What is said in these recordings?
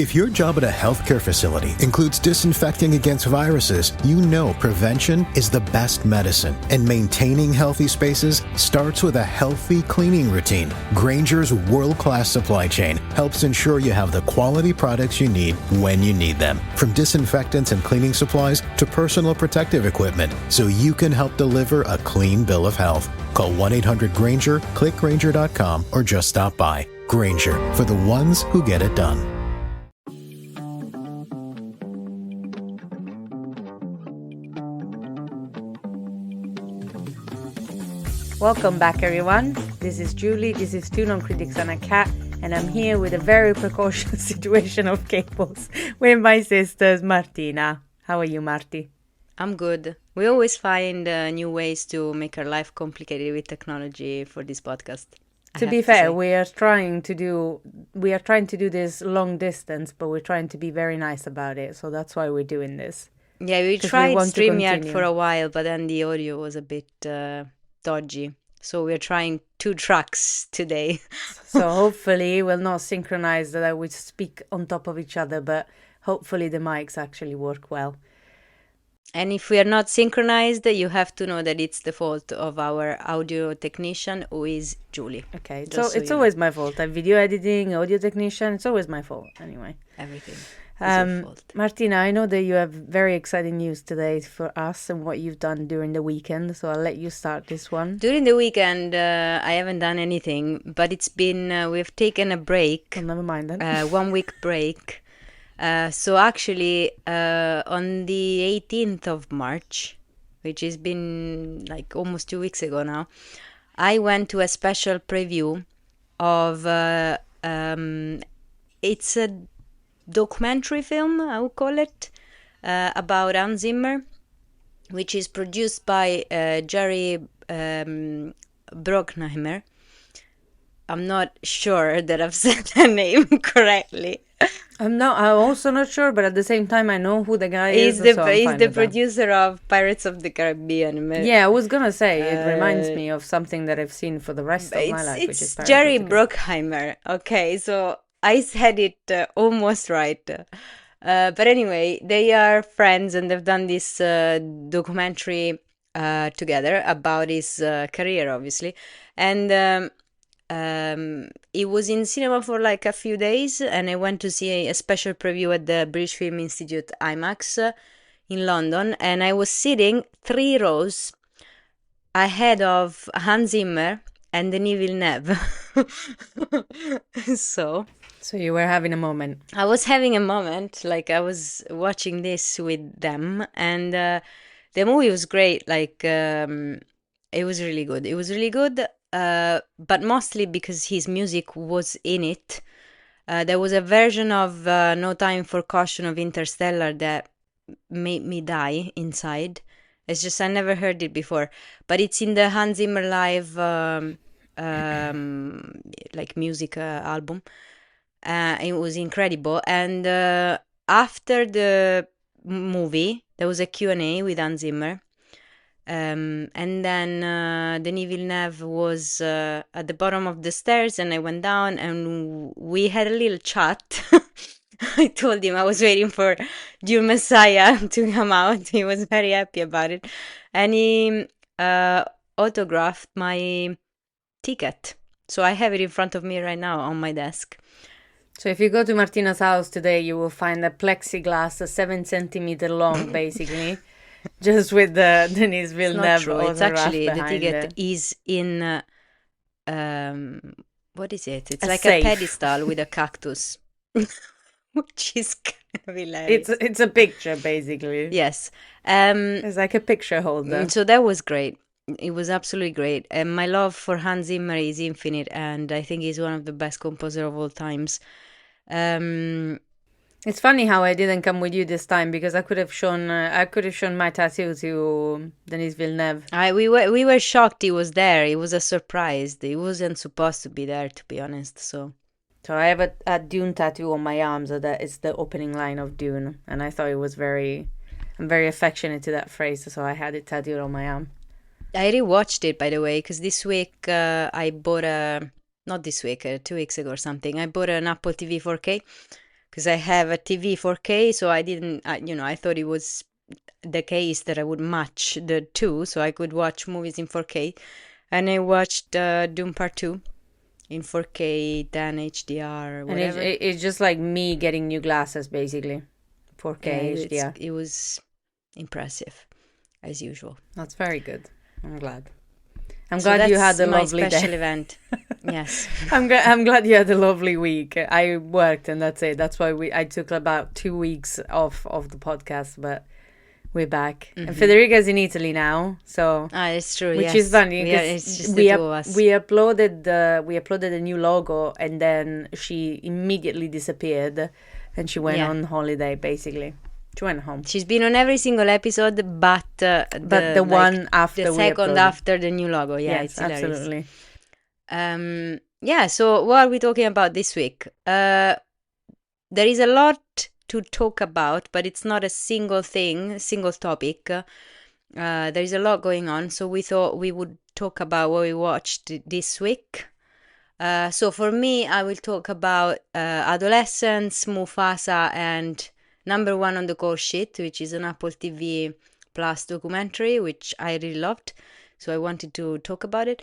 If your job at a healthcare facility includes disinfecting against viruses, you know prevention is the best medicine. And maintaining healthy spaces starts with a healthy cleaning routine. Grainger's world-class supply chain helps ensure you have the quality products you need when you need them. From disinfectants and cleaning supplies to personal protective equipment, so you can help deliver a clean bill of health. Call 1-800-GRAINGER, click Grainger.com, or just stop by. Grainger, for the ones who get it done. Welcome back, everyone. This is Julie. This is Two Non-Critics and a Cat, and I'm here with a very precocious situation of cables with my sisters, Martina. How are you, Marty? I'm good. We always find new ways to make our life complicated with technology for this podcast. To be fair, we are trying to do this long distance, but we're trying to be very nice about it. So that's why we're doing this. Yeah, we tried StreamYard for a while, but then the audio was a bit dodgy. So we're trying 2 tracks today. So hopefully we'll not synchronize that we speak on top of each other, but hopefully the mics actually work well. And if we are not synchronized, you have to know that it's the fault of our audio technician, who is Julie. Okay, so it's always my fault. I'm video editing, audio technician. It's always my fault anyway. Everything is your fault. Martina, I know that you have very exciting news today for us and what you've done during the weekend. So I'll let you start this one. During the weekend, I haven't done anything, but it's been, we've taken a break. Oh, never mind then. 1 week break. So actually, on the 18th of March, which has been like almost 2 weeks ago now, I went to a special preview of, it's a documentary film, I would call it, about Hans Zimmer, which is produced by Jerry Bruckheimer. I'm not sure that I've said the name correctly. I'm also not sure, but at the same time, I know who the guy is. He's the producer of Pirates of the Caribbean. Yeah, I was gonna say, it reminds me of something that I've seen for the rest of my life, which is Pirates Jerry of the Bruckheimer. Okay, so I said it almost right. But anyway, they are friends and they've done this documentary together about his career, obviously. And it was in cinema for like a few days, and I went to see a special preview at the British Film Institute IMAX in London, and I was sitting 3 rows ahead of Hans Zimmer and Denis Villeneuve. So you were having a moment. I was having a moment, like I was watching this with them, and the movie was great. Like it was really good. It was really good. But mostly because his music was in it. There was a version of No Time for Caution of Interstellar that made me die inside. It's just I never heard it before, but it's in the Hans Zimmer live like music album. It was incredible. And after the movie, there was a Q&A with Hans Zimmer. And then Denis Villeneuve was at the bottom of the stairs, and I went down and we had a little chat. I told him I was waiting for Dune Messiah to come out. He was very happy about it. And he autographed my ticket. So I have it in front of me right now on my desk. So if you go to Martina's house today, you will find a plexiglass, 7 centimeter long, basically. Just with the Denis Villeneuve. It's actually the ticket is in what is it? It's like safe. A pedestal with a cactus, which is kind of hilarious. It's a picture basically. Yes, it's like a picture holder. So that was great. It was absolutely great. And my love for Hans Zimmer is infinite, and I think he's one of the best composers of all times. It's funny how I didn't come with you this time, because I could have shown my tattoo to Denis Villeneuve. We were shocked he was there. It was a surprise. He wasn't supposed to be there, to be honest. So I have a Dune tattoo on my arm, so that is the opening line of Dune, and I thought it was I'm very affectionate to that phrase, so I had it tattooed on my arm. I rewatched it, by the way, because this week I bought not this week, 2 weeks ago or something, I bought an Apple TV 4K. because I have a TV 4K, so I didn't, I thought it was the case that I would match the two, so I could watch movies in 4K. And I watched Doom Part 2 in 4K, 10 HDR, And whatever. it's just like me getting new glasses, basically. 4K HDR. It was impressive, as usual. That's very good. I'm glad. I'm So glad you had that's a my lovely special day. event. Yes. I'm glad you had a lovely week. I worked, and that's it. That's why I took about 2 weeks off of the podcast, but we're back. And Federica's in Italy now, so It's true. which Yes. is funny It's just we the two of us. we uploaded a new logo, and then she immediately disappeared, and she went on holiday. Basically, she went home. She's been on every single episode, but the one after the we second uploaded. after the new logo. Yeah, Yes, it's hilarious. absolutely. Yeah. So what are we talking about this week? There is a lot to talk about, but it's not a single topic. There is a lot going on, so we thought we would talk about what we watched this week. So for me, I will talk about Adolescence, Mufasa, and Number One on the Call Sheet, which is an Apple TV Plus documentary, which I really loved. So I wanted to talk about it.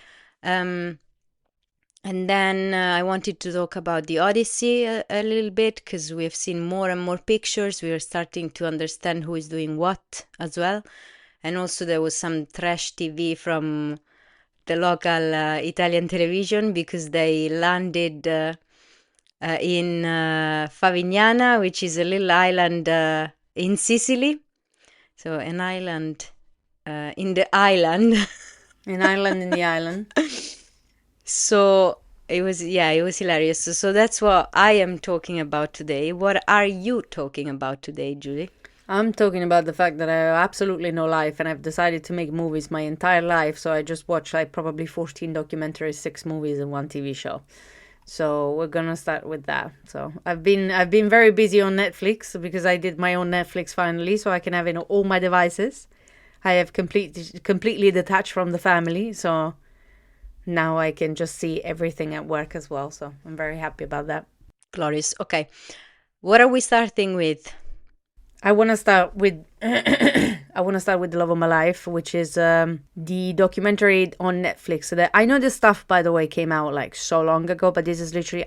And then I wanted to talk about the Odyssey a little bit, because we have seen more and more pictures. We are starting to understand who is doing what as well. And also there was some trash TV from the local Italian television, because they landed in Favignana, which is a little island in Sicily. So an island in the island. An island in the island. So it was hilarious. So that's what I am talking about today. What are you talking about today, Julie? I'm talking about the fact that I have absolutely no life, and I've decided to make movies my entire life. So I just watched like probably 14 documentaries, 6 movies, and 1 TV show. So we're gonna start with that. So I've been very busy on Netflix, because I did my own Netflix finally, so I can have it on all my devices. I have completely detached from the family, so now I can just see everything at work as well. So I'm very happy about that. Glorious. Okay. What are we starting with? I want to start with The Love of My Life, which is the documentary on Netflix. So I know this stuff, by the way, came out like so long ago, but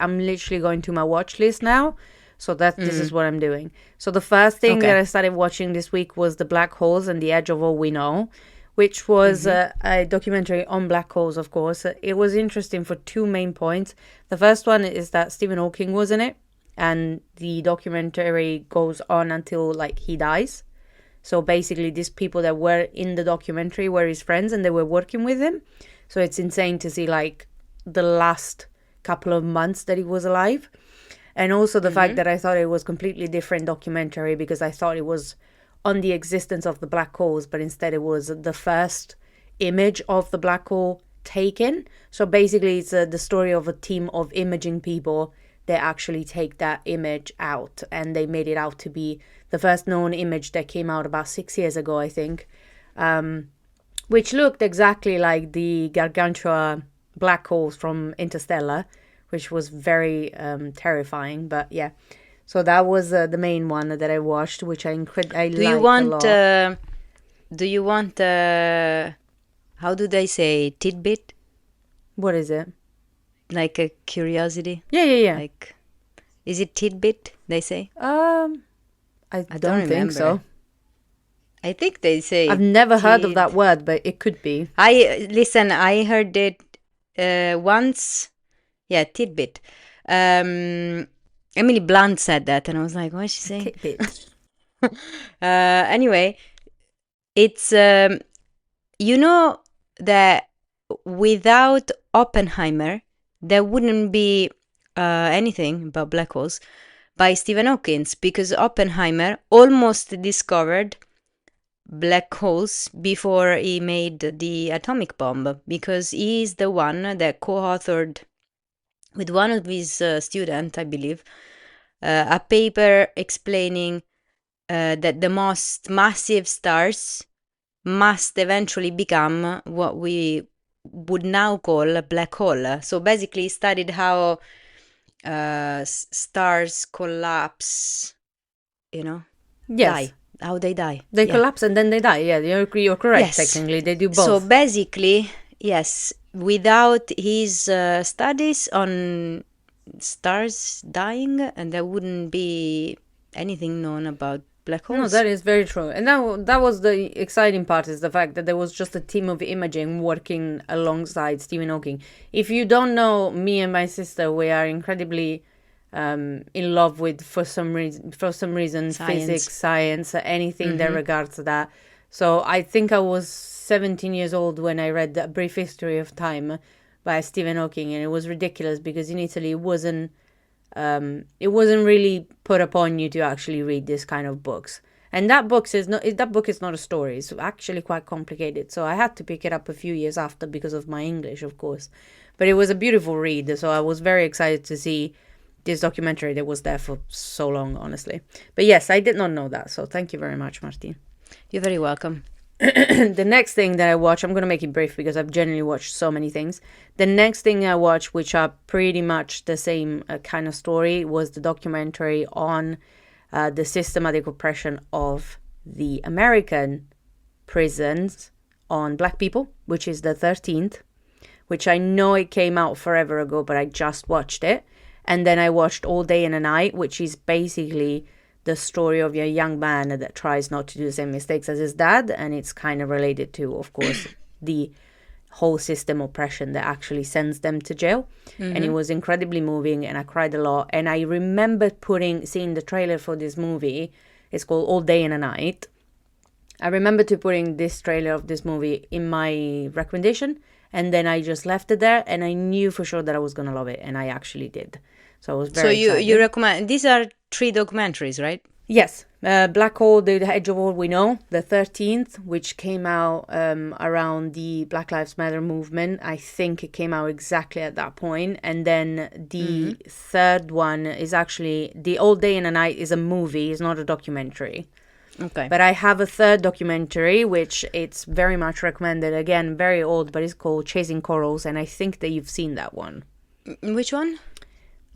I'm literally going to my watch list now. So this is what I'm doing. So the first thing that I started watching this week was The Black Holes and the Edge of All We Know, which was a documentary on black holes, of course. It was interesting for 2 main points. The first one is that Stephen Hawking was in it, and the documentary goes on until like he dies. So basically these people that were in the documentary were his friends, and they were working with him. So it's insane to see like the last couple of months that he was alive. And also the fact that I thought it was completely different documentary, because I thought it was on the existence of the black holes, but instead it was the first image of the black hole taken. So basically it's the story of a team of imaging people that actually take that image out, and they made it out to be the first known image that came out about 6 years ago, I think, which looked exactly like the Gargantua black holes from Interstellar, which was very terrifying. But yeah, so that was the main one that I watched, which I liked a lot. Do you want how do they say, tidbit? What is it? Like a curiosity? Yeah. Like, is it tidbit, they say? I don't think so. I think they say. I've never heard of that word, but it could be. I heard it once. Yeah, tidbit. Emily Blunt said that, and I was like, what is she saying? Tidbit. Anyway, it's you know that without Oppenheimer, there wouldn't be anything about black holes by Stephen Hawking, because Oppenheimer almost discovered black holes before he made the atomic bomb, because he is the one that co-authored with one of his students, I believe, a paper explaining that the most massive stars must eventually become what we would now call a black hole. So basically he studied how stars collapse, Yes. die. How they die. They Yeah. collapse and then they die. Yeah, you're correct. Yes. Technically, they do both. So basically, yes, without his studies on stars dying, and there wouldn't be anything known about black holes. No, that is very true. And that was the exciting part, is the fact that there was just a team of imaging working alongside Stephen Hawking. If you don't know, me and my sister, we are incredibly in love with, for some reason, Science. physics, science, anything that regards to that. So I think I was 17 years old when I read A Brief History of Time by Stephen Hawking, and it was ridiculous because in Italy it wasn't really put upon you to actually read this kind of books. And that book is not a story. It's actually quite complicated. So I had to pick it up a few years after because of my English, of course. But it was a beautiful read. So I was very excited to see this documentary that was there for so long, honestly. But yes, I did not know that. So thank you very much, Martin. You're very welcome. The next thing that I watched, I'm going to make it brief because I've generally watched so many things. The next thing I watched, which are pretty much the same kind of story, was the documentary on the systematic oppression of the American prisons on black people, which is the 13th, which I know it came out forever ago, but I just watched it. And then I watched All Day and a Night, which is basically the story of a young man that tries not to do the same mistakes as his dad. And it's kind of related to, of course, the whole system oppression that actually sends them to jail. And it was incredibly moving, and I cried a lot. And I remember seeing the trailer for this movie. It's called All Day and a Night. I remember putting this trailer of this movie in my recommendation, and then I just left it there, and I knew for sure that I was going to love it, and I actually did. So I was very excited. You recommend, these are 3 documentaries, right? Yes. Black Hole, The Edge of All We Know, the 13th, which came out around the Black Lives Matter movement. I think it came out exactly at that point. And then the third one is actually, the All Day and a Night is a movie, it's not a documentary. Okay. But I have a third documentary, which it's very much recommended. Again, very old, but it's called Chasing Corals, and I think that you've seen that one. Which one?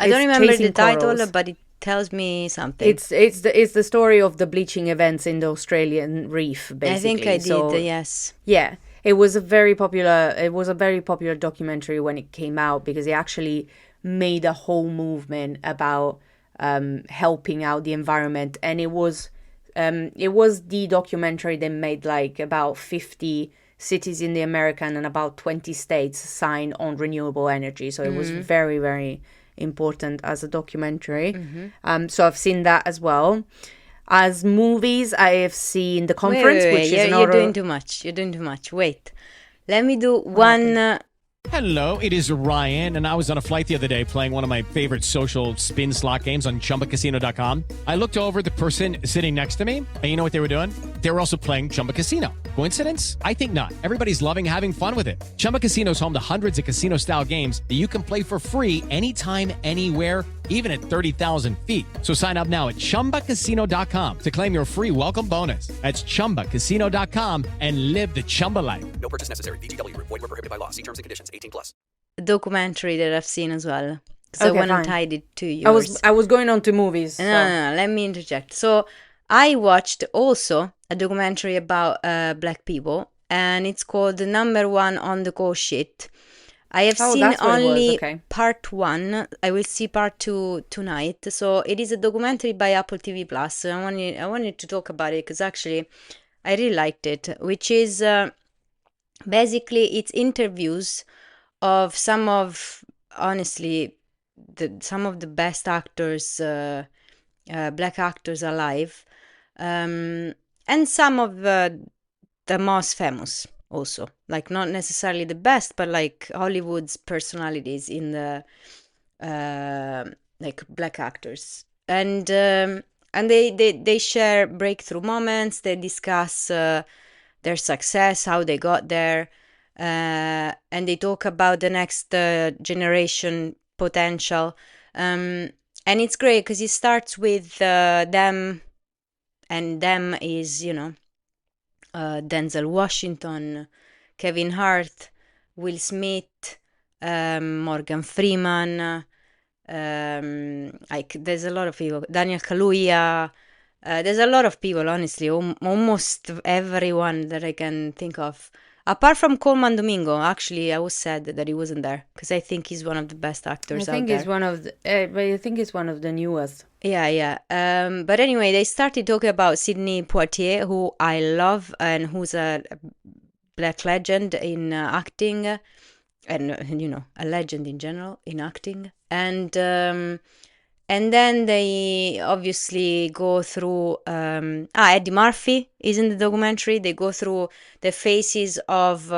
I don't remember Chasing the title, Corals. but it tells me something. It's the story of the bleaching events in the Australian reef, basically. I think I did, yes. Yeah, it was a very popular documentary when it came out, because it actually made a whole movement about helping out the environment, and it was the documentary that made like about 50 cities in the American and about 20 states sign on renewable energy. So it was very, very important as a documentary. So I've seen that as well. As movies, I have seen The Conference, which is You're doing too much. You're doing too much. Wait. Let me do one... Hello, it is Ryan, and I was on a flight the other day playing one of my favorite social spin slot games on ChumbaCasino.com. I looked over at the person sitting next to me, and you know what they were doing? They were also playing Chumba Casino. Coincidence? I think not. Everybody's loving having fun with it. Chumba Casino is home to hundreds of casino-style games that you can play for free anytime, anywhere, even at 30,000 feet. So sign up now at ChumbaCasino.com to claim your free welcome bonus. That's ChumbaCasino.com and live the Chumba life. No purchase necessary. VGW. Void where prohibited by law. See terms and conditions. 18+. documentary that I've seen as well. So Okay, I want to fine. tie it to yours. I was going on to movies. So. No, let me interject. So I watched also a documentary about black people, and it's called The Number One on the Call Sheet. I have seen that's what it was, only okay. part 1. I will see part 2 tonight. So it is a documentary by Apple TV Plus. I wanted to talk about it because actually I really liked it, which is basically it's interviews of some of, honestly, some of the best actors, black actors alive, and some of the most famous also, like not necessarily the best, but like Hollywood's personalities in the like black actors, and they share breakthrough moments. They discuss their success, how they got there, and they talk about the next generation potential, and it's great because it starts with them, and them is, Denzel Washington, Kevin Hart, Will Smith, Morgan Freeman, Like there's a lot of people. Daniel Kaluuya. There's a lot of people, honestly. Almost everyone that I can think of. Apart from Colman Domingo, actually, I was sad that he wasn't there because I think he's one of the best actors out there. He's one of the, but I think he's one of the newest. Yeah. But anyway, they started talking about Sidney Poitier, who I love and who's a black legend in acting, and a legend in general in acting. And then they obviously go through. Eddie Murphy is in the documentary. They go through the phases of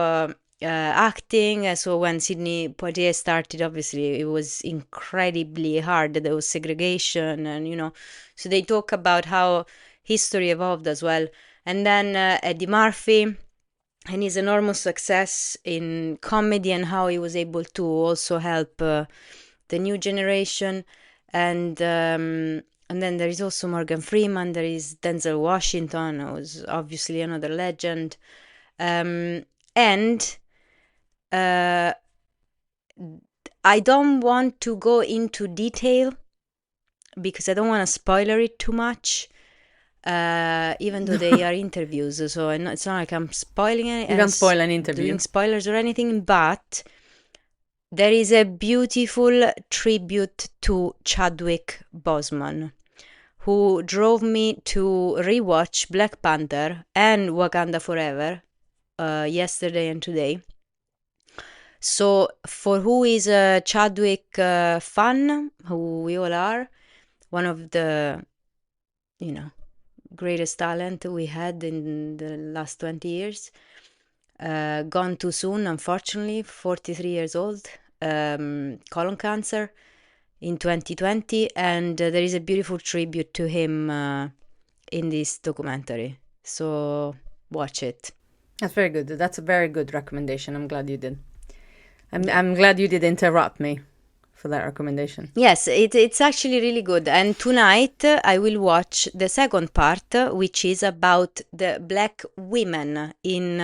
acting. So when Sidney Poitier started, obviously it was incredibly hard. There was segregation, and so they talk about how history evolved as well. And then Eddie Murphy and his enormous success in comedy and how he was able to also help the new generation. And then there is also Morgan Freeman. There is Denzel Washington, who's obviously another legend. And I don't want to go into detail because I don't want to spoiler it too much. Even though they are interviews, so it's not like I'm spoiling it. You don't spoil an interview. Doing spoilers or anything, but there is a beautiful tribute to Chadwick Boseman, who drove me to rewatch Black Panther and Wakanda Forever yesterday and today. So for who is a Chadwick fan, who we all are, one of the, greatest talent we had in the last 20 years, gone too soon, unfortunately, 43 years old, colon cancer in 2020, and there is a beautiful tribute to him in this documentary, so watch it. That's very good. That's a very good recommendation. I'm glad you did. I'm glad you did interrupt me for that recommendation. Yes, it's actually really good. And tonight I will watch the second part, which is about the black women in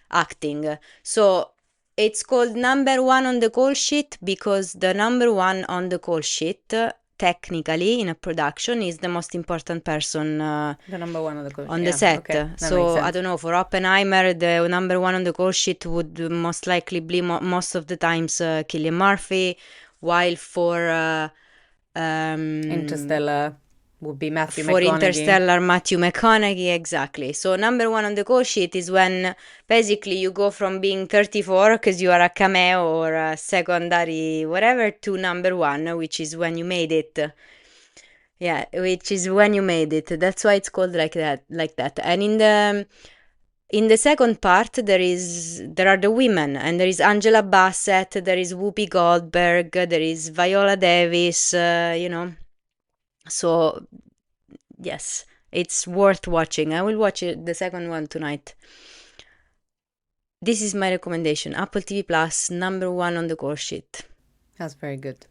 acting. So it's called number one on the call sheet because the number one on the call sheet, technically in a production, is the most important person. The number one on the call sheet. On the set. Okay, so I don't know, for Oppenheimer, the number one on the call sheet would most likely be most of the times Cillian Murphy. While for Interstellar would be Matthew McConaughey. For Interstellar, Matthew McConaughey, exactly. So number one on the call sheet is when basically you go from being 34 because you are a cameo or a secondary whatever to number one, which is when you made it. Yeah, which is when you made it. That's why it's called like that. And in the second part, there are the women, and there is Angela Bassett, there is Whoopi Goldberg, there is Viola Davis, So, yes, it's worth watching. I will watch the second one tonight. This is my recommendation. Apple TV Plus, number one on the call sheet. That's very good.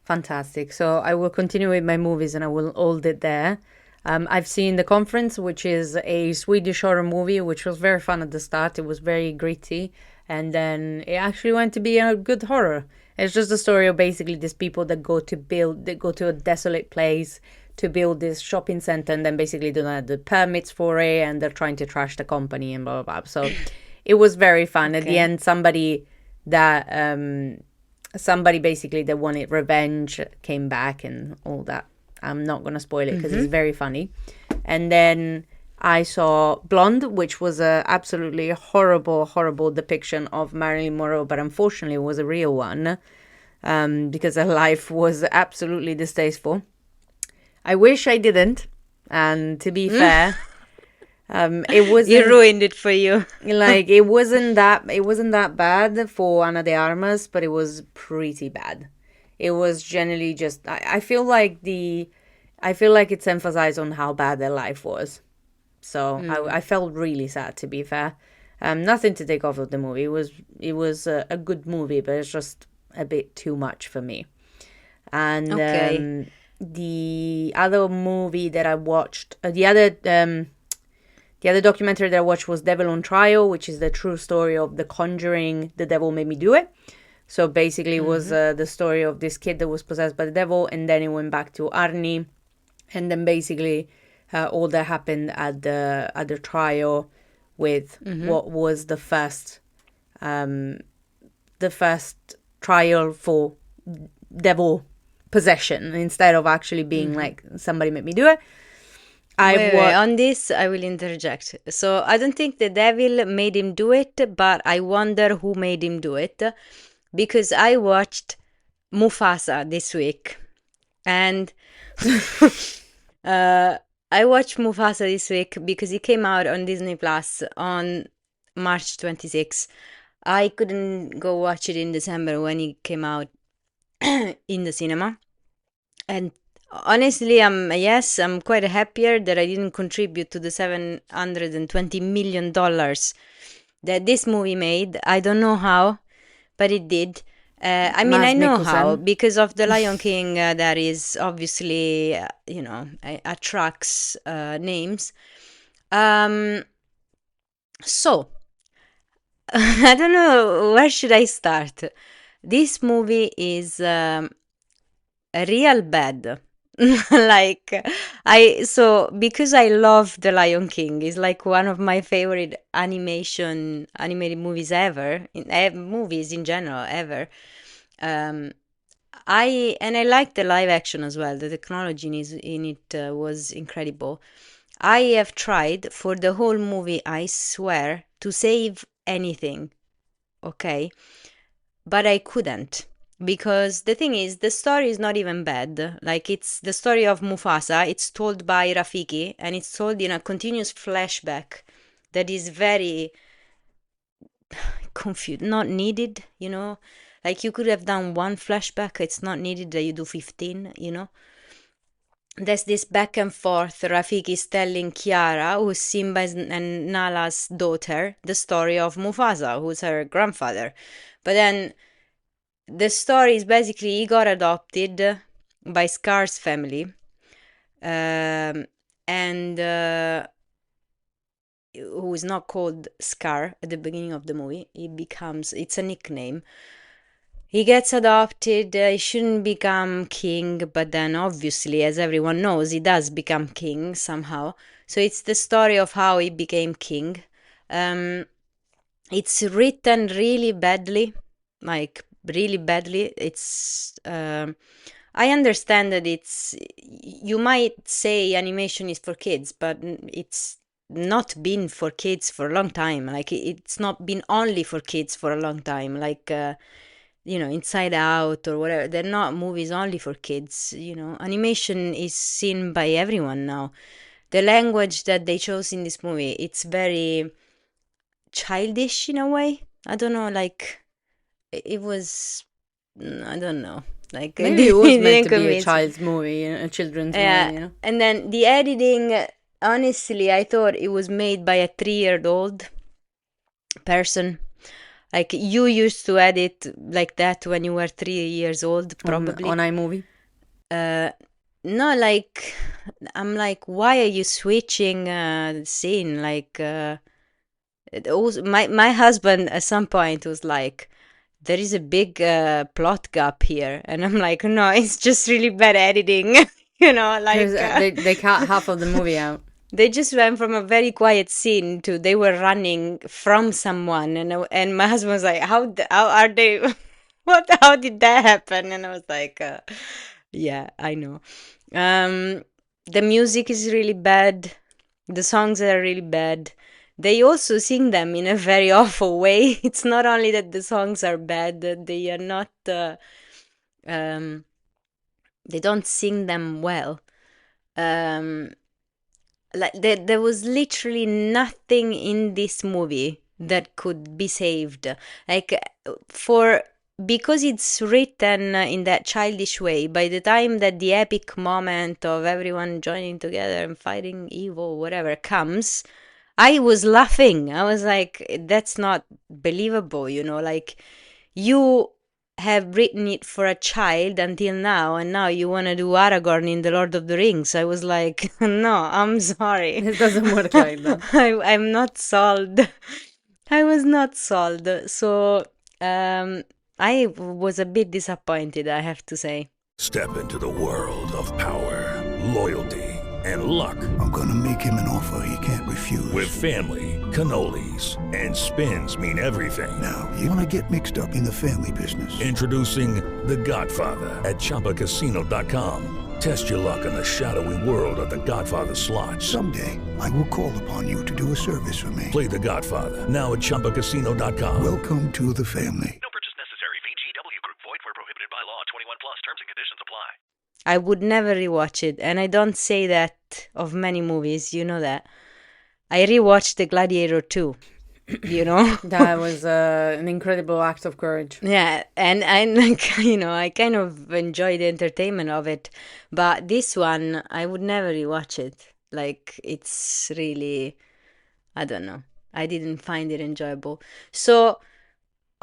Fantastic. So I will continue with my movies and I will hold it there. I've seen The Conference, which is a Swedish horror movie, which was very fun at the start. It was very gritty. And then it actually went to be a good horror. It's just a story of basically these people that go to a desolate place to build this shopping center, and then basically don't have the permits for it, and they're trying to trash the company and blah, blah, blah. So it was very fun. Okay. At the end, somebody basically that wanted revenge came back and all that. I'm not going to spoil it because it's very funny. And then I saw Blonde, which was a absolutely horrible, horrible depiction of Marilyn Monroe, but unfortunately it was a real one because her life was absolutely distasteful. I wish I didn't, and to be fair, it was you ruined it for you. Like it wasn't that bad for Ana de Armas, but it was pretty bad. It was generally just I feel like it's emphasized on how bad their life was. So I felt really sad, to be fair. Nothing to take off of the movie. It was a good movie, but it's just a bit too much for me. And the other movie that I watched, the other documentary that I watched was Devil on Trial, which is the true story of The Conjuring, The Devil Made Me Do It, So basically, it was the story of this kid that was possessed by the devil, and then it went back to Arnie, and then basically all that happened at the trial with what was the first trial for devil possession instead of actually being like somebody made me do it. On this, I will interject. So I don't think the devil made him do it, but I wonder who made him do it, because I watched Mufasa this week, and I watched Mufasa this week because it came out on Disney Plus on March 26th. I couldn't go watch it in December when it came out in the cinema, and honestly, I'm quite happier that I didn't contribute to the $720 million that this movie made. I don't know how, but it did. I mean, I know how, because of The Lion King, that is obviously, attracts names. So, I don't know, where should I start? This movie is real bad. Because I love The Lion King, it's like one of my favorite animated movies ever, movies in general ever. I like the live action as well. The technology in it was incredible. I have tried for the whole movie, I swear, to save anything, okay, but I couldn't. Because the thing is, the story is not even bad. Like, it's the story of Mufasa. It's told by Rafiki, and it's told in a continuous flashback that is very confused, not needed, Like, you could have done one flashback. It's not needed that you do 15, There's this back and forth. Rafiki is telling Kiara, who's Simba and Nala's daughter, the story of Mufasa, who's her grandfather. But then the story is basically he got adopted by Scar's family, and who is not called Scar at the beginning of the movie. It's a nickname. He gets adopted, he shouldn't become king, but then obviously, as everyone knows, he does become king somehow. So it's the story of how he became king. It's written really badly, like really badly. It's I understand that you might say animation is for kids, but it's not been for kids for a long time. Like, it's not been only for kids for a long time. Like, Inside Out or whatever, they're not movies only for kids. Animation is seen by everyone now. The language that they chose in this movie, it's very childish in a way. I don't know, like, it was, I don't know, like, maybe it was meant to be a child's movie, a children's movie, And then the editing, honestly, I thought it was made by a 3-year-old person. Like, you used to edit like that when you were 3 years old, probably. On iMovie? No, like, I'm like, why are you switching scene? Like, my husband at some point was like, there is a big plot gap here. And I'm like, no, it's just really bad editing. Like... they cut half of the movie out. They just went from a very quiet scene to they were running from someone, and my husband was like, "How are they? How did that happen?" And I was like, "Yeah, I know." The music is really bad. The songs are really bad. They also sing them in a very awful way. It's not only that the songs are bad; they are not. They don't sing them well. Like, there was literally nothing in this movie that could be saved. Like, because it's written in that childish way, by the time that the epic moment of everyone joining together and fighting evil, whatever, comes, I was laughing. I was like, that's not believable, like, you have written it for a child until now, and now you want to do Aragorn in The Lord of the Rings. I was like, no, I'm sorry. It doesn't work like that. I'm not sold. I was not sold. So, I was a bit disappointed, I have to say. Step into the world of power, loyalty, and luck. I'm gonna make him an offer he can't refuse. With family, cannolis, and spins mean everything. Now, you wanna get mixed up in the family business. Introducing The Godfather at ChumbaCasino.com. Test your luck in the shadowy world of The Godfather slot. Someday, I will call upon you to do a service for me. Play The Godfather now at ChumbaCasino.com. Welcome to the family. No purchase necessary. VGW Group. Void where prohibited by law. 21 plus. Terms and conditions apply. I would never rewatch it, and I don't say that of many movies, you know that. I rewatched The Gladiator 2, you know? That was an incredible act of courage. Yeah, and I kind of enjoy the entertainment of it, but this one, I would never rewatch it. Like, it's really, I don't know. I didn't find it enjoyable. So,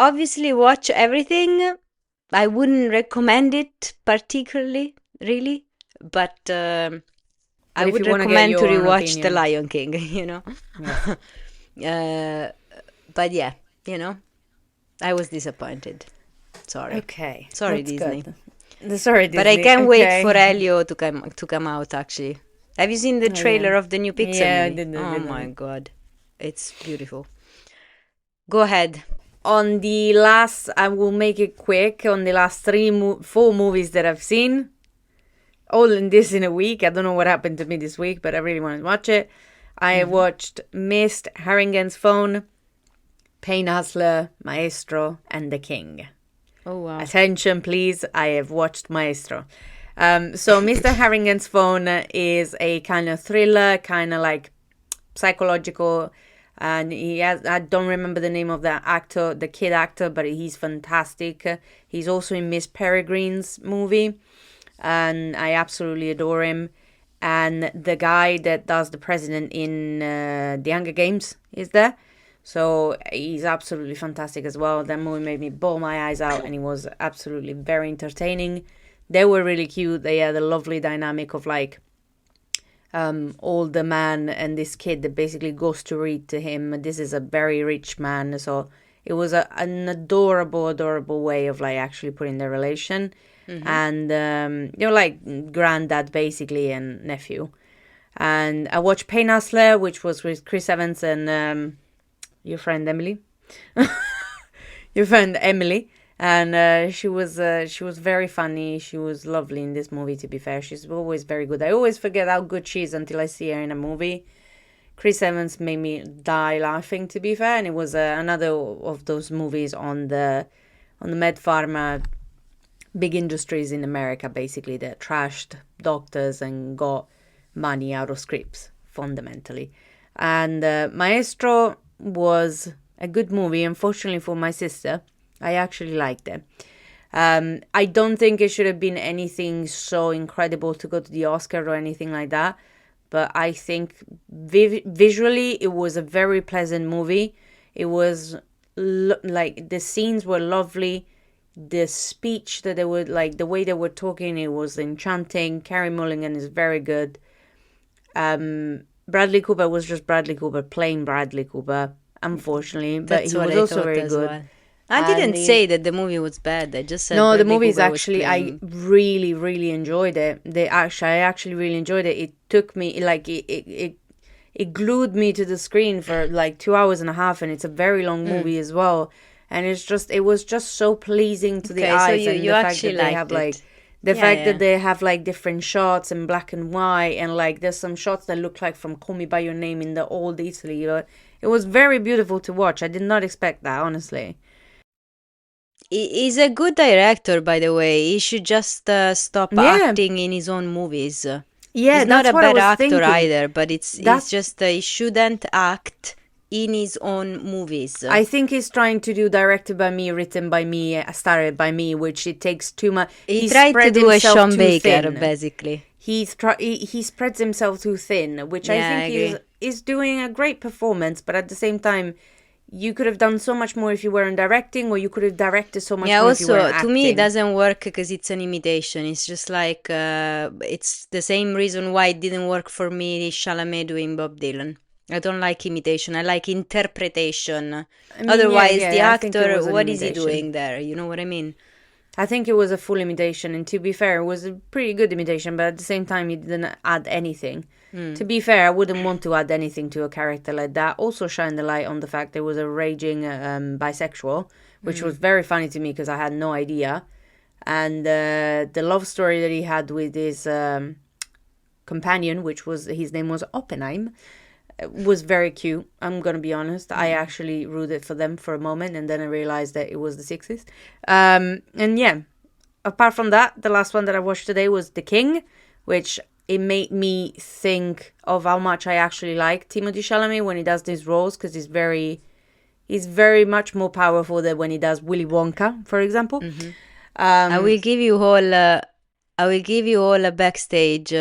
obviously, watch everything. I wouldn't recommend it particularly, really, but I if would you wanna get recommend to your own rewatch The opinion. Lion King, you know? But yeah, you know, I was disappointed. Sorry. Okay. Sorry, that's Disney. good. Sorry, Disney. But I can't wait okay. for Elio to come out, actually. Have you seen the trailer of the new Pixar Yeah, I movie? did, Oh my god. It's beautiful. Go ahead. On the last, I will make it quick. On the last 4 movies that I've seen, all in a week. I don't know what happened to me this week, but I really want to watch it. I watched Mist, Harringen's Phone, Pain Hustler, Maestro, and The King. Oh wow. Attention, please. I have watched Maestro. So Mr. Harringen's Phone is a kind of thriller, kind of like psychological. And I don't remember the name of the actor, the kid actor, but he's fantastic. He's also in Miss Peregrine's movie, and I absolutely adore him. And the guy that does the president in the Hunger Games is there. So he's absolutely fantastic as well. That movie made me bawl my eyes out, and it was absolutely very entertaining. They were really cute. They had a lovely dynamic of like older man and this kid that basically goes to read to him. This is a very rich man, so it was an adorable way of like actually putting their relation. And they were like granddad basically and nephew. And I watched Pain Hustler, which was with Chris Evans and your friend Emily. And she was very funny. She was lovely in this movie, to be fair. She's always very good. I always forget how good she is until I see her in a movie. Chris Evans made me die laughing, to be fair. And it was another of those movies on the Med Pharma big industries in America, basically, that trashed doctors and got money out of scripts, fundamentally. And Maestro was a good movie. Unfortunately for my sister, I actually liked it. I don't think it should have been anything so incredible to go to the Oscar or anything like that. But I think visually it was a very pleasant movie. It was like the scenes were lovely. The speech that they were like, the way they were talking, it was enchanting. Carey Mulligan is very good. Bradley Cooper was just Bradley Cooper playing Bradley Cooper, unfortunately, but That's he what was I also thought very as good. well. I didn't say that the movie was bad. I just said No, the Bradley movie is Cooper was actually, I playing- really enjoyed it. I actually really enjoyed it. It took me, like, it glued me to the screen for like 2 hours and a half, and it's a very long movie as well. And it was just so pleasing to the Okay, so eyes, and you the fact actually that they have liked like it. the Yeah, fact yeah. that they have like different shots in black and white, and like there's some shots that look like from Call Me by Your Name in the old Italy. You know, it was very beautiful to watch. I did not expect that, honestly. He's a good director, by the way. He should just stop Yeah. acting in his own movies. Yeah, He's not that's a what I bad was actor thinking. either, but it's That's- just he shouldn't act in his own movies. I think he's trying to do directed by me, written by me, starred by me, which it takes too much. He tried to do a Sean Baker, thin. basically. He spreads himself too thin, which Yeah, I I think is doing a great performance. But at the same time, you could have done so much more if you weren't directing, or you could have directed so much Yeah, more if you also, weren't to me, it acting. doesn't work because it's an imitation. It's just like, it's the same reason why it didn't work for me, Chalamet doing Bob Dylan. I don't like imitation. I like interpretation. I mean, Otherwise, the I think it actor, was an what is he imitation. doing there? You know what I mean? I think it was a full imitation, and to be fair, it was a pretty good imitation, but at the same time, he didn't add anything. To be fair, I wouldn't want to add anything to a character like that. Also shine the light on the fact there was a raging bisexual, which was very funny to me because I had no idea. And the love story that he had with his companion, which was, his name was Oppenheim, was very cute. I'm gonna be honest. I actually rooted for them for a moment, and then I realized that it was the 60s. And yeah, apart from that, the last one that I watched today was The King, which it made me think of how much I actually like Timothée Chalamet when he does these roles, because he's very much more powerful than when he does Willy Wonka, for example. I will give you all a backstage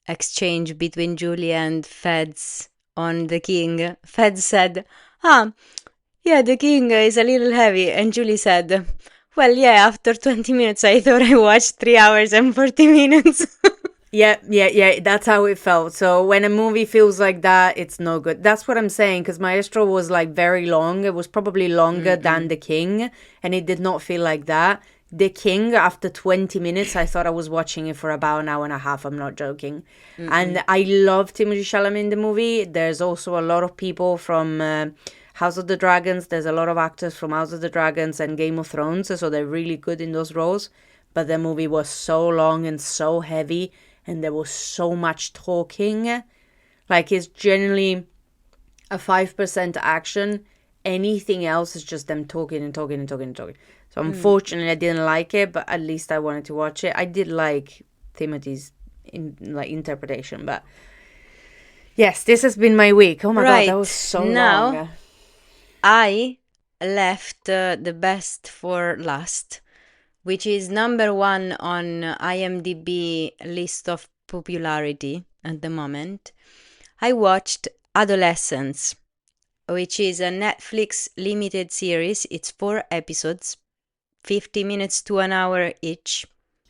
exchange between Julie and Feds on The King. Feds said, yeah, The King is a little heavy. And Julie said, well, yeah, after 20 minutes, I thought I watched 3 hours and 40 minutes. Yeah, that's how it felt. So when a movie feels like that, it's no good. That's what I'm saying, because Maestro was like very long. It was probably longer than The King, and it did not feel like that. The King, after 20 minutes, I thought I was watching it for about an hour and a half. I'm not joking. And I love Timothée Chalamet in the movie. There's also a lot of people from House of the Dragons. There's a lot of actors from House of the Dragons and Game of Thrones, so they're really good in those roles. But the movie was so long and so heavy, and there was so much talking. Like, it's generally a 5% action. Anything else is just them talking and talking and talking and talking. So unfortunately, I didn't like it, but at least I wanted to watch it. I did like Timothy's interpretation, but yes, this has been my week. Oh my God, that was so now, long. I left the best for last, which is number 1 on IMDb list of popularity at the moment. I watched Adolescence, which is a Netflix limited series. It's 4 episodes, 50 minutes to an hour each.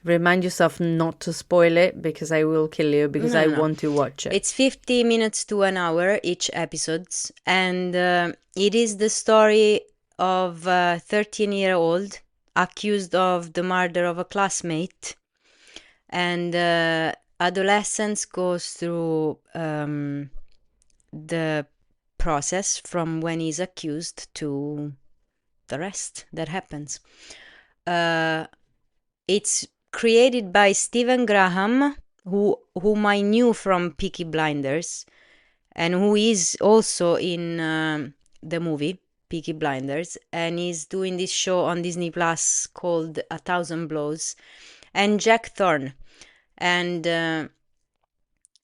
Remind yourself not to spoil it, because I will kill you, because I want to watch it. It's 50 minutes to an hour each episodes, and it is the story of a 13-year-old accused of the murder of a classmate, and Adolescence goes through the process from when he's accused to the rest that happens. It's created by Stephen Graham, whom I knew from Peaky Blinders, and who is also in the movie Peaky Blinders, and he's doing this show on Disney Plus called 1,000 Blows, and Jack Thorne. And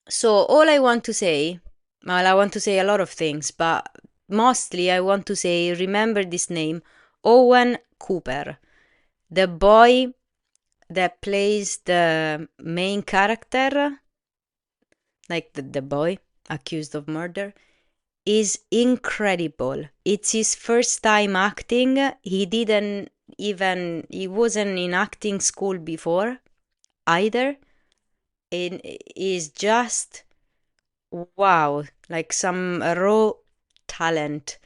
so all I want to say, well, I want to say a lot of things, but mostly I want to say, remember this name, Owen Cooper, the boy that plays the main character, like the boy accused of murder, is incredible. It's his first time acting. He wasn't in acting school before either. It is just wow, like some raw talent.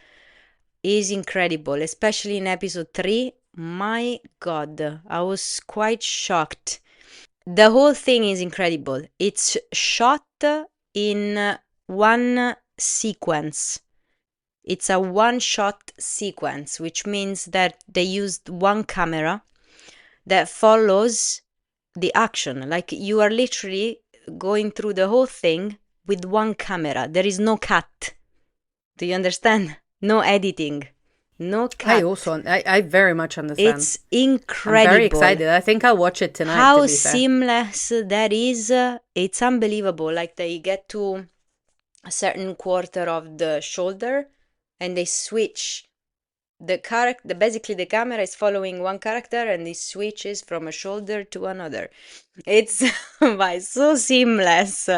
Is incredible, especially in episode 3. My God, I was quite shocked. The whole thing is incredible. It's shot in one sequence. It's a one-shot sequence, which means that they used one camera that follows the action. Like, you are literally going through the whole thing with one camera. There is no cut. Do you understand? No editing. No cut. I very much understand. It's incredible. I'm very excited. I think I'll watch it tonight. How to be fair. seamless that is. It's unbelievable. Like, they get to a certain quarter of the shoulder and they switch the character. Basically, the camera is following one character and it switches from a shoulder to another. It's so seamless.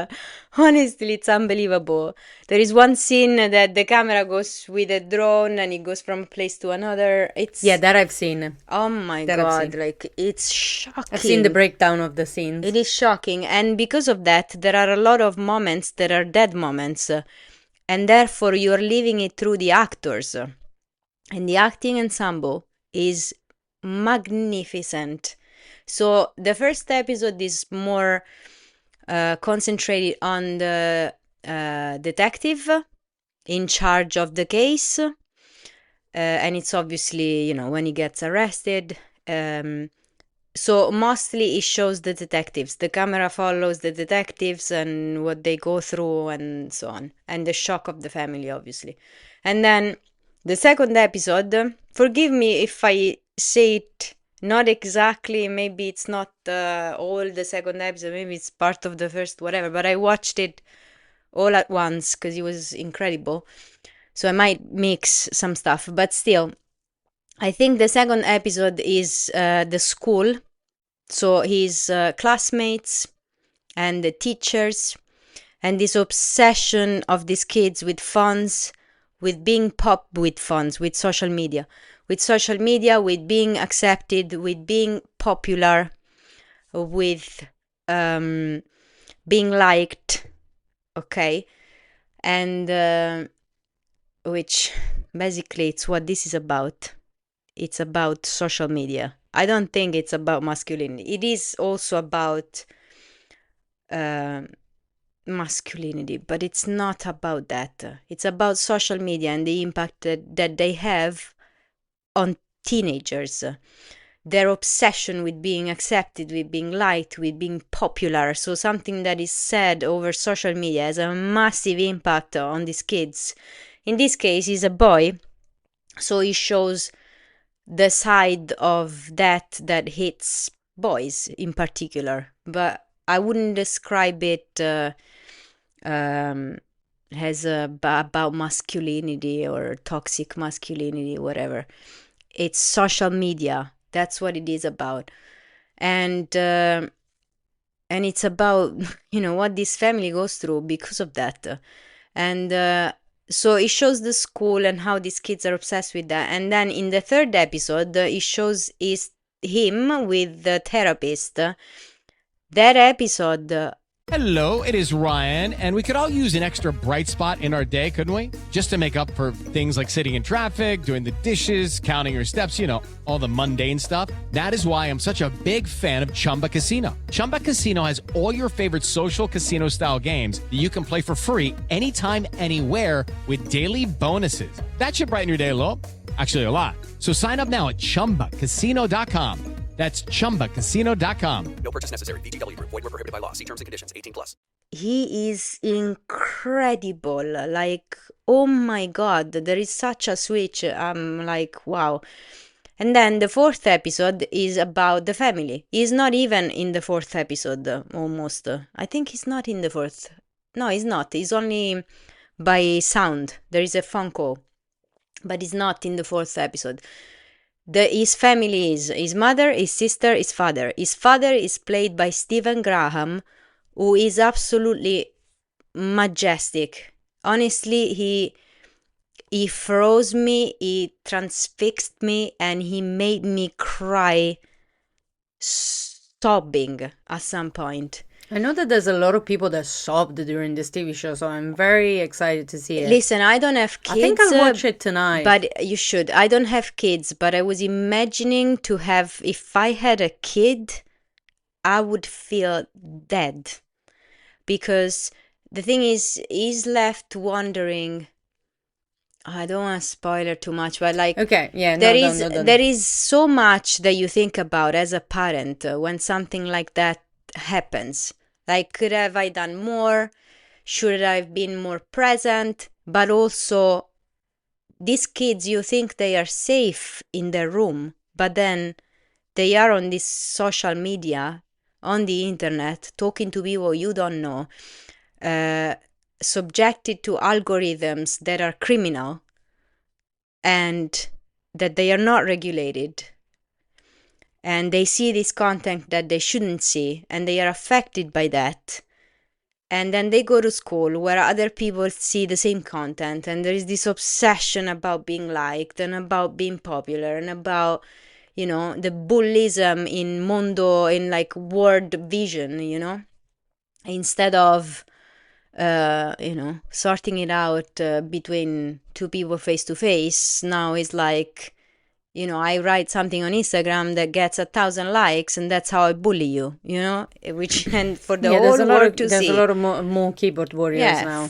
Honestly, it's unbelievable. There is one scene that the camera goes with a drone and it goes from a place to another. That I've seen. Oh my God, like, it's shocking. I've seen the breakdown of the scenes. It is shocking, and because of that, there are a lot of moments that are dead moments. and therefore you're living it through the actors. And the acting ensemble is magnificent. So the first episode is more concentrated on the detective in charge of the case, and it's obviously, when he gets arrested. So mostly it shows the detectives. The camera follows the detectives and what they go through and so on, and the shock of the family, obviously. And then the second episode, forgive me if I say it not exactly, maybe it's not all the second episode, maybe it's part of the first, whatever, but I watched it all at once because it was incredible. So I might mix some stuff, but still, I think the second episode is the school. So his classmates and the teachers, and this obsession of these kids with phones, with being with phones, with social media, with being accepted, with being popular, with being liked, okay? And which basically it's what this is about. It's about social media. I don't think it's about masculinity. It is also about masculinity, but it's not about that. It's about social media and the impact that they have on teenagers. Their obsession with being accepted, with being liked, with being popular. So something that is said over social media has a massive impact on these kids. In this case, he's a boy, so he shows the side of that hits boys in particular. But I wouldn't describe it as about masculinity or toxic masculinity, whatever. It's social media. That's what it is about. And it's about, what this family goes through because of that. And so it shows the school and how these kids are obsessed with that. And then in the third episode, it shows him with the therapist. That episode... Hello, it is Ryan, and we could all use an extra bright spot in our day, couldn't we? Just to make up for things like sitting in traffic, doing the dishes, counting your steps, all the mundane stuff. That is why I'm such a big fan of Chumba Casino. Chumba Casino has all your favorite social casino-style games that you can play for free anytime, anywhere with daily bonuses. That should brighten your day a little. Actually, a lot. So sign up now at ChumbaCasino.com. That's ChumbaCasino.com. No purchase necessary. VGW Group. Void where prohibited by law. See terms and conditions. 18+. He is incredible. Like, oh my God, there is such a switch. I'm like, wow. And then the fourth episode is about the family. He's not even in the fourth episode, almost. I think he's not in the fourth. No, he's not. He's only by sound. There is a phone call. But he's not in the fourth episode. His family is his mother, his sister, his father. His father is played by Stephen Graham, who is absolutely majestic. Honestly, he froze me, he transfixed me, and he made me cry sobbing at some point. I know that there's a lot of people that sobbed during this TV show, so I'm very excited to see it. Listen, I don't have kids. I think I'll watch it tonight. But you should. I don't have kids, but I was imagining to have, if I had a kid, I would feel dead. Because the thing is, he's left wondering. I don't want to spoil it too much, but like, okay, yeah, there is so much that you think about as a parent when something like that happens. Like, could have I done more? Should I have been more present? But also, these kids, you think they are safe in their room, but then they are on this social media, on the internet, talking to people you don't know, subjected to algorithms that are criminal and that they are not regulated. And they see this content that they shouldn't see, and they are affected by that. And then they go to school where other people see the same content, and there is this obsession about being liked and about being popular and about, the bullism in like world vision, instead of sorting it out between two people face to face. Now is like, I write something on Instagram that gets 1,000 likes, and that's how I bully you, which and for the whole world to see. There's a lot of more keyboard warriors now.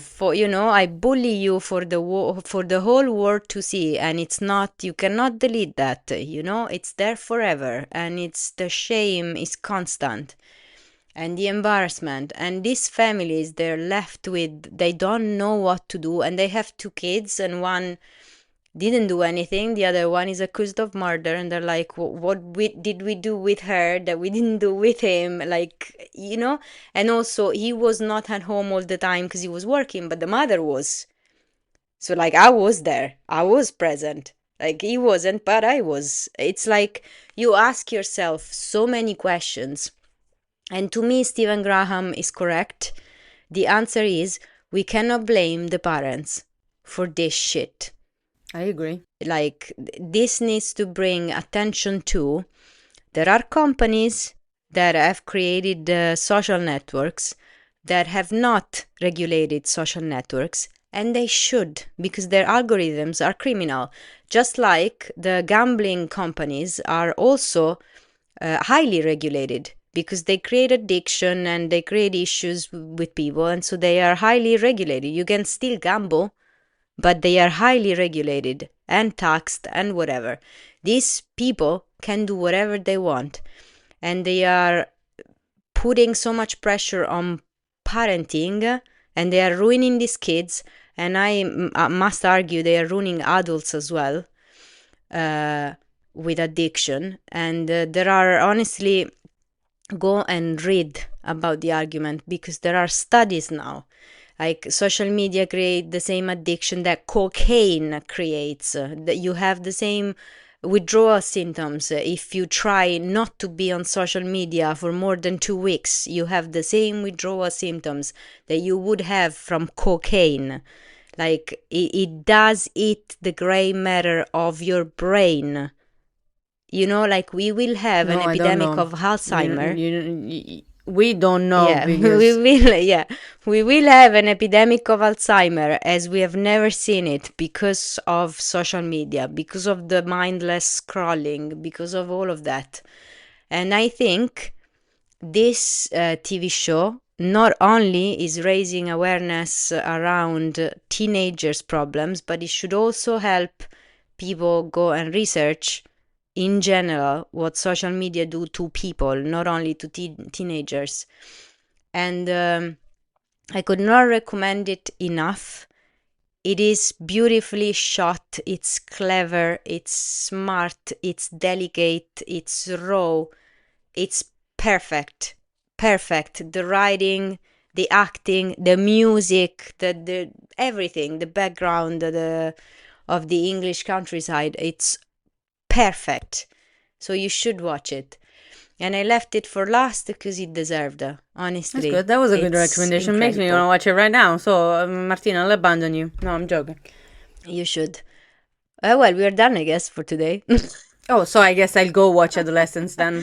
I bully you for the whole world to see, and it's not, you cannot delete that, it's there forever, and it's the shame is constant. And the embarrassment, and these families, they're left with, they don't know what to do, and they have 2 kids, and one didn't do anything, the other one is accused of murder, and they're like, what did we do with her that we didn't do with him? Like, and also he was not at home all the time because he was working, but the mother was. So like, I was there, I was present. Like, he wasn't, but I was. It's like you ask yourself so many questions. And to me, Stephen Graham is correct. The answer is, we cannot blame the parents for this shit. I agree. Like, this needs to bring attention to, there are companies that have created social networks that have not regulated social networks, and they should, because their algorithms are criminal. Just like the gambling companies are also highly regulated, because they create addiction and they create issues with people, and so they are highly regulated. You can still gamble, but they are highly regulated and taxed and whatever. These people can do whatever they want, and they are putting so much pressure on parenting, and they are ruining these kids, and I must argue they are ruining adults as well with addiction. And there are, honestly, go and read about the argument, because there are studies now. Like, social media create the same addiction that cocaine creates. That you have the same withdrawal symptoms. If you try not to be on social media for more than 2 weeks, you have the same withdrawal symptoms that you would have from cocaine. Like, it does eat the gray matter of your brain. Like, we will have an epidemic of Alzheimer. We don't know. Yeah, because... we will have an epidemic of Alzheimer as we have never seen it, because of social media, because of the mindless scrolling, because of all of that. And I think this TV show not only is raising awareness around teenagers' problems, but it should also help people go and research in general what social media do to people, not only to teenagers. And I could not recommend it enough. It is beautifully shot, it's clever, it's smart, it's delicate, it's raw, it's perfect. The writing, the acting, the music, the everything, the background of the English countryside, it's perfect. So you should watch it. And I left it for last because it deserved it, honestly. That's good. That was a good recommendation. Makes me want to watch it right now. So, Martina, I'll abandon you. No, I'm joking. You should. Well, we are done, I guess, for today. Oh, so I guess I'll go watch Adolescence then.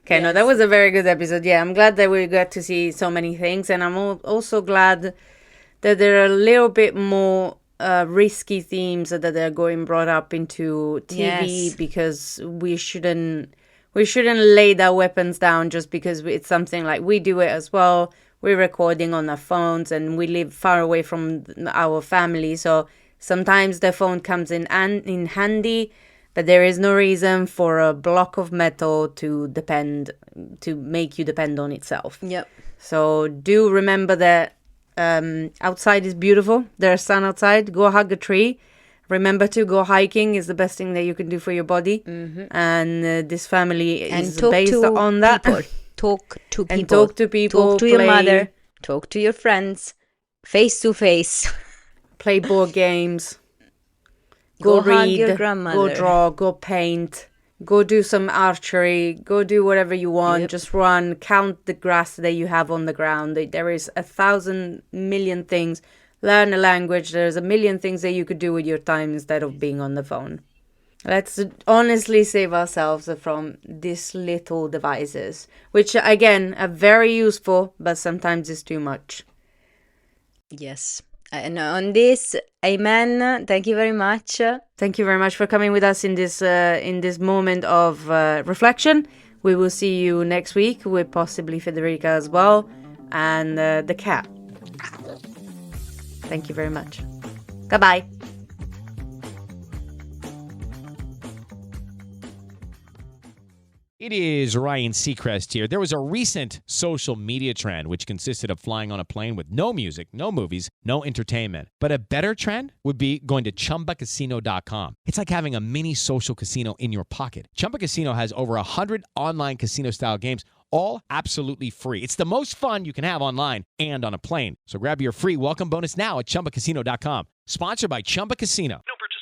Okay, yes. No, that was a very good episode. Yeah, I'm glad that we got to see so many things. And I'm also glad that there are a little bit more risky themes that are going brought up into TV, yes. Because we shouldn't lay our weapons down just because it's something like we do it as well. We're recording on our phones and we live far away from our family. So sometimes the phone comes in handy, but there is no reason for a block of metal to make you depend on itself. Yep. So do remember that outside is beautiful. There's sun outside. Go hug a tree. Remember to go hiking is the best thing that you can do for your body. Mm-hmm. And this family is based on that. Talk to people. And talk to people. Talk to your mother. Talk to your friends. Face to face. Play board games. Go read. Hug your grandmother. Go draw. Go paint. Go do some archery. Go do whatever you want. Yep. Just run. Count the grass that you have on the ground. There is 1,000 million things. Learn a language. There's a million things that you could do with your time instead of being on the phone. Let's honestly save ourselves from these little devices, which again are very useful, but sometimes is too much. Yes. And on this, amen. Thank you very much. Thank you very much for coming with us in this moment of reflection. We will see you next week with possibly Federica as well and the cat. Thank you very much. Goodbye. It is Ryan Seacrest here. There was a recent social media trend which consisted of flying on a plane with no music, no movies, no entertainment. But a better trend would be going to ChumbaCasino.com. It's like having a mini social casino in your pocket. Chumba Casino has over 100 online casino-style games, all absolutely free. It's the most fun you can have online and on a plane. So grab your free welcome bonus now at ChumbaCasino.com. Sponsored by Chumba Casino. No purchase